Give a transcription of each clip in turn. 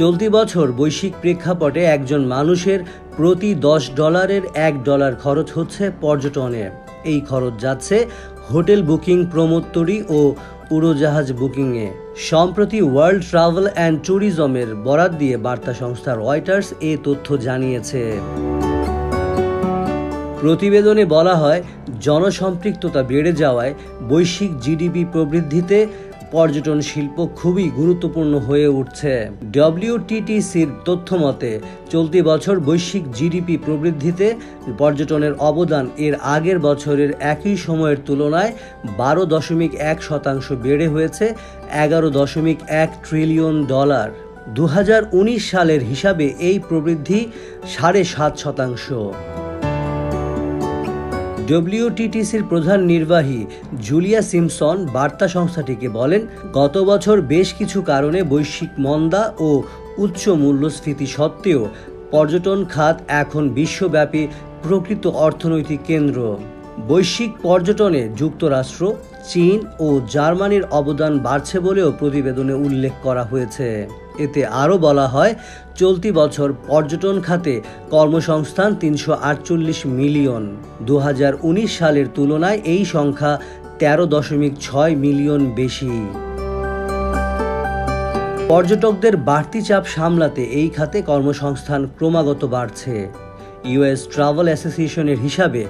চলতি বছর বৈশ্বিক প্রেক্ষাপটে একজন মানুষের প্রতি $10-এর $1 খরচ হচ্ছে পর্যটনে। এই খরচ যাচ্ছে হোটেল বুকিং, প্রমোত্তরি ও উড়োজাহাজ বুকিংয়ে। সম্প্রতি ওয়ার্ল্ড ট্রাভেল অ্যান্ড ট্যুরিজমের বরাত দিয়ে বার্তা সংস্থা রয়টার্স এ তথ্য জানিয়েছে। প্রতিবেদনে বলা হয়, জনসম্পৃক্ততা বেড়ে যাওয়ায় বৈশ্বিক জিডিপি প্রবৃদ্ধিতে পর্যটন শিল্প খুবই গুরুত্বপূর্ণ হয়ে উঠছে। WTTCর তথ্য মতে চলতি বছর বৈশ্বিক জিডিপি প্রবৃদ্ধিতে পর্যটনের অবদান এর আগের বছরের একই সময়ের তুলনায় 12.1% বেড়ে হয়েছে $11.1 ট্রিলিয়ন। 2019 সালের হিসাবে এই প্রবৃদ্ধি 7.5%। WTTCর প্রধান নির্বাহী জুলিয়া সিমপসন বার্তা সংস্থাটিকে বলেন, গত বছর বেশ কিছু কারণে বৈশ্বিক মন্দা ও উচ্চ মূল্যস্ফীতি সত্ত্বেও পর্যটন খাত এখন বিশ্বব্যাপী প্রকৃত অর্থনৈতিক কেন্দ্র। বৈশ্বিক পর্যটনে যুক্তরাষ্ট্র, চীন ও জার্মানির অবদান বাড়ছে বলেও প্রতিবেদনে উল্লেখ করা হয়েছে। এতে আরও বলা হয়, চলতি বছর পর্যটন খাতে কর্মসংস্থান 348 মিলিয়ন। 2019 সালের তুলনায় এই সংখ্যা 13.6 মিলিয়ন বেশি। পর্যটকদের বাড়তি চাপ সামলাতে এই খাতে কর্মসংস্থান ক্রমাগত বাড়ছে। US ট্রাভেল অ্যাসোসিয়েশনের হিসাবে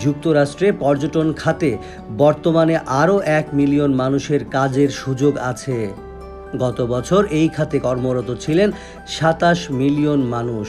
যুক্তরাষ্ট্রে পর্যটন খাতে বর্তমানে আরও 1 মিলিয়ন মানুষের কাজের সুযোগ আছে। গত বছর এই খাতে কর্মরত ছিলেন 27 মিলিয়ন মানুষ।